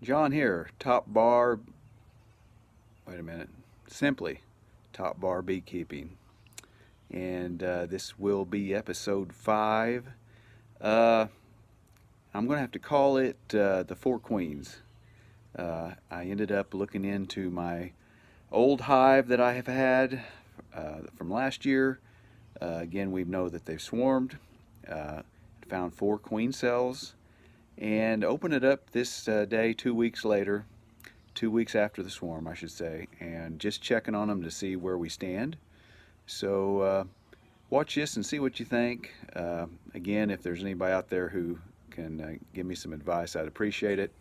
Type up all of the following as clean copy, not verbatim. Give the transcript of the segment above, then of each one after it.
John here, Top Bar, wait a minute, Simply Top Bar Beekeeping. And this will be episode 5. Uh, I'm going to have to call it the Four Queens. I ended up looking into my old hive that I have had from last year. Again, we know that they've swarmed. Found 4 queen cells and opened it up this day 2 weeks later, 2 weeks after the swarm, I should say, and just checking on them to see where we stand. So watch this and see what you think. Again, if there's anybody out there who can give me some advice, I'd appreciate it.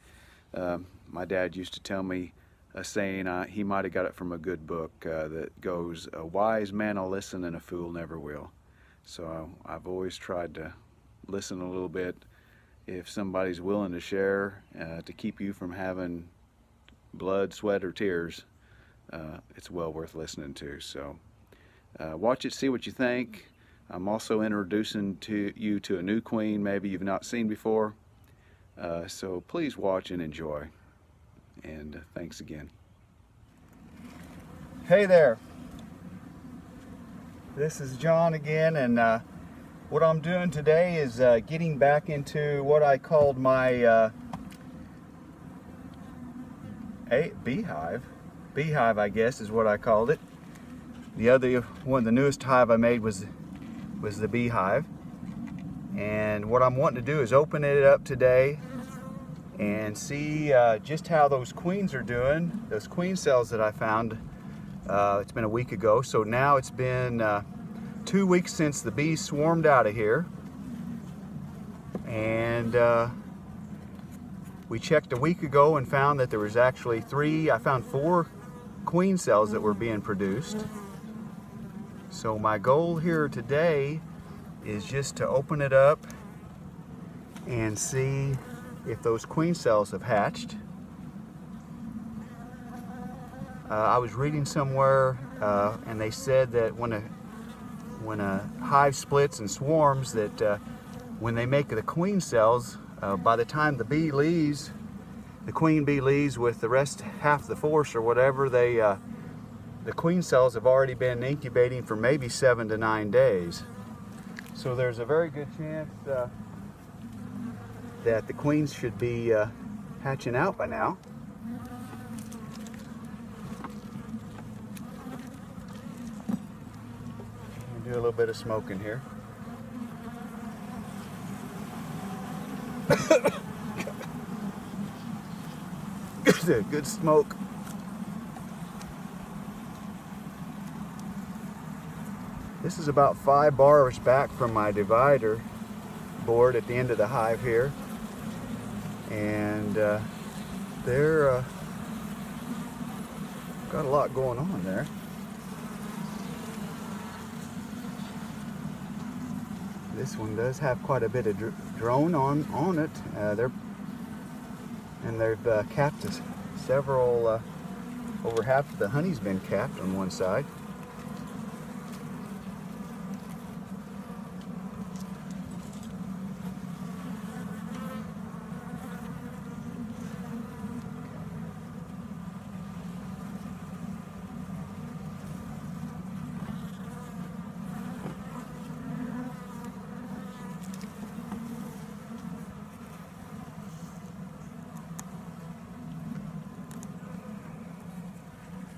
My dad used to tell me a saying, he might have got it from a good book that goes, "A wise man will listen and a fool never will." So I've always tried to listen a little bit. If somebody's willing to share to keep you from having blood, sweat, or tears, it's well worth listening to. So watch it, see what you think. I'm also introducing you to a new queen maybe you've not seen before. So please watch and enjoy. And thanks again. Hey there. This is John again, and what I'm doing today is getting back into what I called my beehive. Beehive, I guess, is what I called it. The other one, the newest hive I made was the beehive. And what I'm wanting to do is open it up today and see just how those queens are doing. Those queen cells that I found, it's been a week ago, so now it's been 2 weeks since the bees swarmed out of here. And we checked a week ago and found that there was actually I found 4 queen cells that were being produced. So my goal here today is just to open it up and see if those queen cells have hatched. I was reading somewhere and they said that when a hive splits and swarms, that when they make the queen cells, by the time the bee leaves, the queen bee leaves with the rest, half the force or whatever, the queen cells have already been incubating for maybe 7 to 9 days. So there's a very good chance that the queens should be hatching out by now. Do a little bit of smoking here. Good smoke. This is about 5 bars back from my divider board at the end of the hive here, and they're got a lot going on there. This one does have quite a bit of drone on it. They've capped several. Over half of the honey's been capped on one side.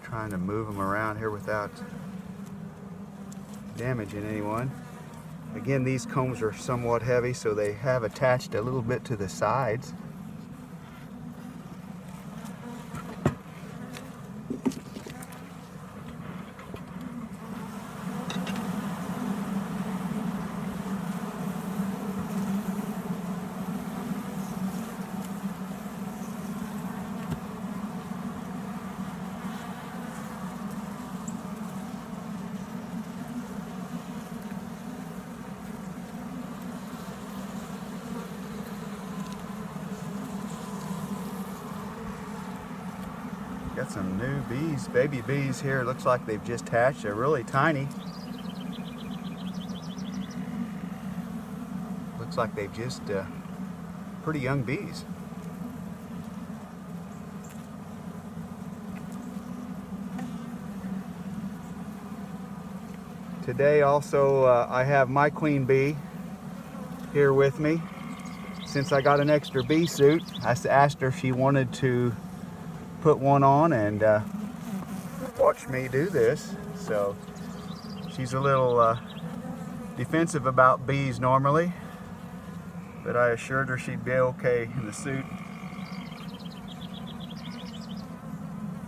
Trying to move them around here without damaging anyone. Again, these combs are somewhat heavy, so they have attached a little bit to the sides. Got some new bees, baby bees here. Looks like they've just hatched. They're really tiny. Looks like they've just pretty young bees. Today also I have my queen bee here with me. Since I got an extra bee suit, I asked her if she wanted to put one on and watch me do this. So she's a little defensive about bees normally, but I assured her she'd be okay in the suit.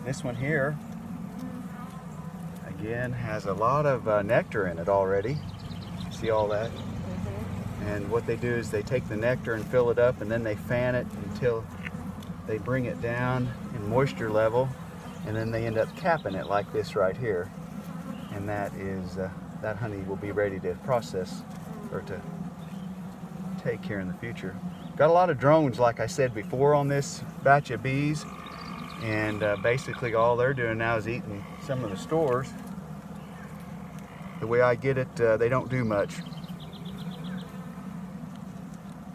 This one here, again, has a lot of nectar in it already. See all that? And what they do is they take the nectar and fill it up, and then they fan it until they bring it down in moisture level, and then they end up capping it like this right here. And that is, that honey will be ready to process or to take here in the future. Got a lot of drones, like I said before, on this batch of bees, and basically all they're doing now is eating some of the stores. The way I get it, they don't do much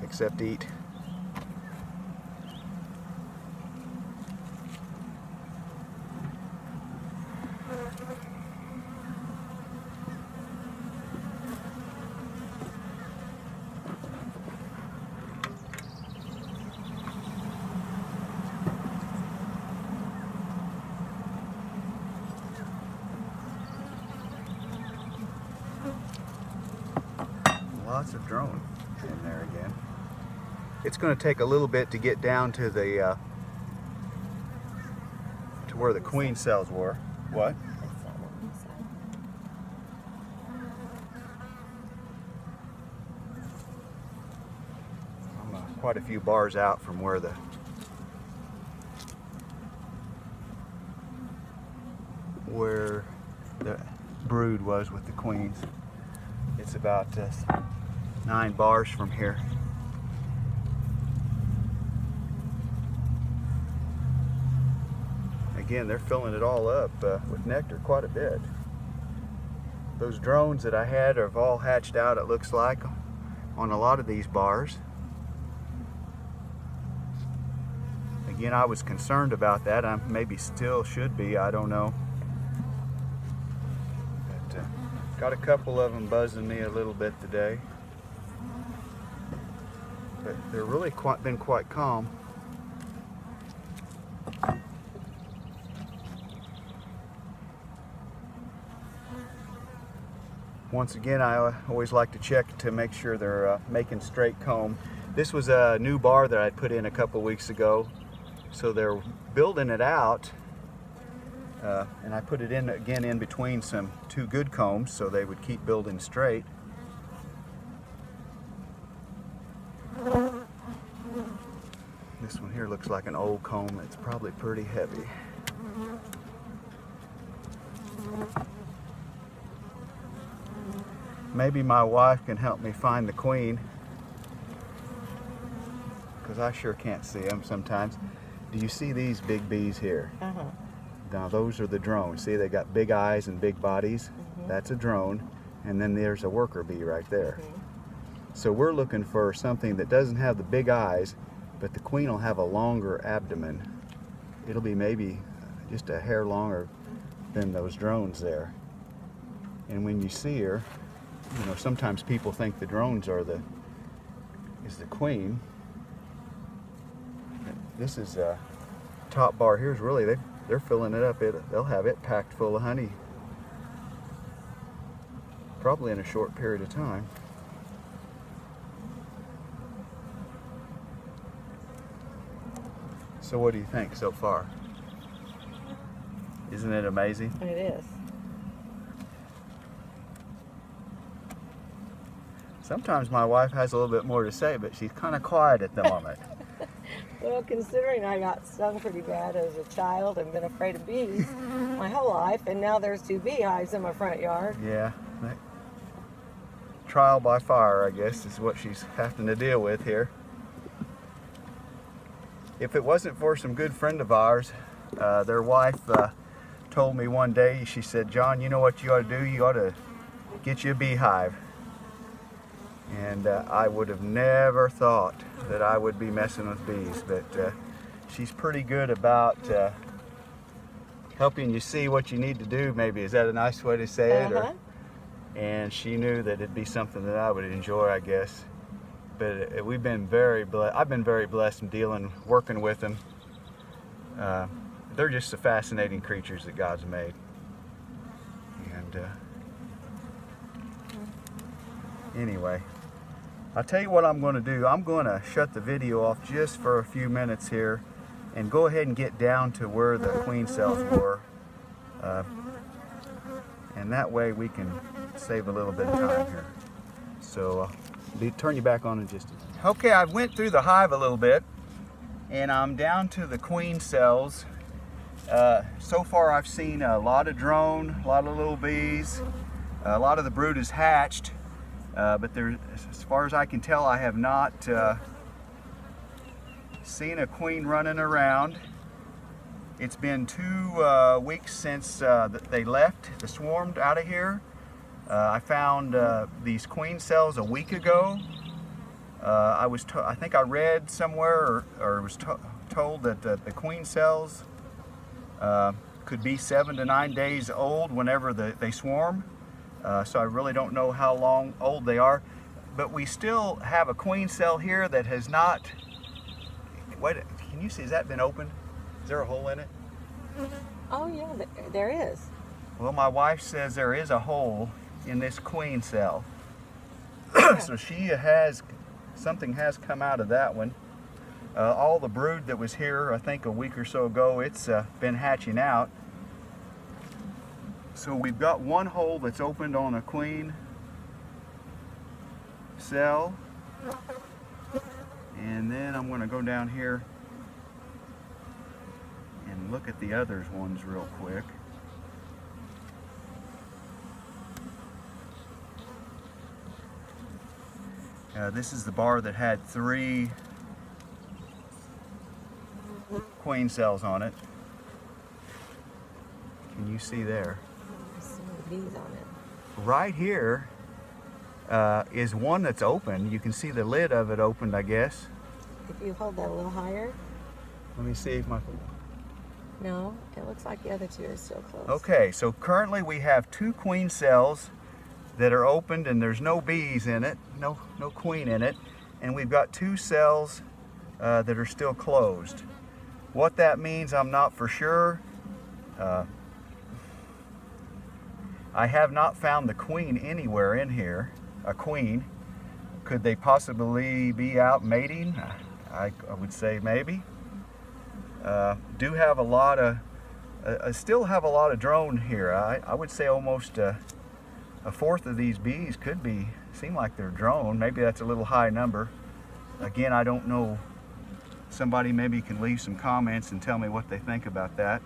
except eat. Lots of drone in there again. It's going to take a little bit to get down to the to where the queen cells were. What? I'm quite a few bars out from where the brood was with the queens. It's about 9 bars from here. Again, they're filling it all up with nectar quite a bit. Those drones that I had have all hatched out, it looks like, on a lot of these bars. Again, I was concerned about that. I maybe still should be, I don't know. But got a couple of them buzzing me a little bit today. But they're really been quite calm. Once again, I always like to check to make sure they're making straight comb. This was a new bar that I put in a couple weeks ago, so they're building it out, and I put it in again in between two good combs so they would keep building straight. This one here looks like an old comb. It's probably pretty heavy. Maybe my wife can help me find the queen, because I sure can't see them sometimes. Do you see these big bees here? Now those are the drones. See, they got big eyes and big bodies. That's a drone. And then there's a worker bee right there. So we're looking for something that doesn't have the big eyes, but the queen will have a longer abdomen. It'll be maybe just a hair longer than those drones there. And when you see her, you know, sometimes people think the drones are the queen. This is top bar here is really, they're filling it up. They'll have it packed full of honey probably in a short period of time. So what do you think so far? Isn't it amazing? It is. Sometimes my wife has a little bit more to say, but she's kind of quiet at the moment. Well, considering I got stung pretty bad as a child and been afraid of bees my whole life, and now there's 2 beehives in my front yard. Yeah. Trial by fire, I guess, is what she's having to deal with here. If it wasn't for some good friend of ours, their wife told me one day, she said, "John, you know what you ought to do? You ought to get you a beehive." And I would have never thought that I would be messing with bees, but she's pretty good about helping you see what you need to do, maybe. Is that a nice way to say it? Or, and she knew that it'd be something that I would enjoy, I guess. But we've been very blessed. I've been very blessed in working with them. They're just the fascinating creatures that God's made. And anyway, I'll tell you what I'm going to do. I'm going to shut the video off just for a few minutes here and go ahead and get down to where the queen cells were. And that way we can save a little bit of time here. So turn you back on in just a minute. Okay, I went through the hive a little bit and I'm down to the queen cells. So far I've seen a lot of drone, a lot of little bees. A lot of the brood is hatched, but there, as far as I can tell, I have not seen a queen running around. It's been 2 weeks since they left, the swarm out of here. I found these queen cells a week ago. I think I read somewhere or was told that the queen cells could be 7 to 9 days old whenever they swarm. So I really don't know how long old they are. But we still have a queen cell here that has not, wait, can you see, has that been opened? Is there a hole in it? Oh yeah, there is. Well, my wife says there is a hole in this queen cell. So something has come out of that one. All the brood that was here, I think a week or so ago, it's been hatching out. So we've got one hole that's opened on a queen cell. And then I'm going to go down here and look at the other ones real quick. This is the bar that had 3 queen cells on it. Can you see there? Some of the bees on it. Right here is one that's open. You can see the lid of it opened, I guess. If you hold that a little higher. Let me see if my... No, it looks like the other 2 are still closed. Okay, so currently we have 2 queen cells that are opened and there's no bees in it, no queen in it, and we've got 2 cells that are still closed. What that means, I'm not for sure. I have not found the queen anywhere in here, a queen. Could they possibly be out mating? I would say maybe. Do have a lot of, still have a lot of drone here. I would say almost a 1/4 of these bees could seem like they're drone. Maybe that's a little high number. Again, I don't know. Somebody maybe can leave some comments and tell me what they think about that.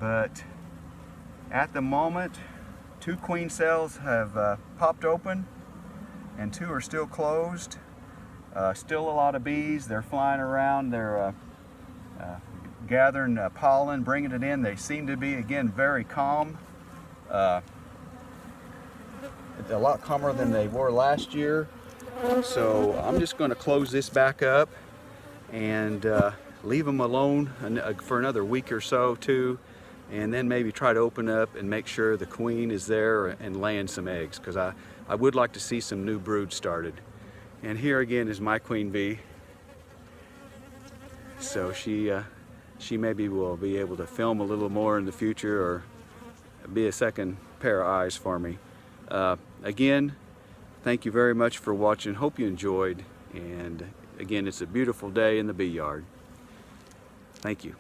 But at the moment, 2 queen cells have popped open and 2 are still closed. Still a lot of bees. They're flying around. They're gathering pollen, bringing it in. They seem to be, again, very calm. A lot calmer than they were last year. So I'm just going to close this back up and leave them alone for another week or so too, and then maybe try to open up and make sure the queen is there and laying some eggs, because I would like to see some new brood started. And here again is my queen bee. So she maybe will be able to film a little more in the future or be a second pair of eyes for me. Again, thank you very much for watching. Hope you enjoyed. And again, it's a beautiful day in the bee yard. Thank you.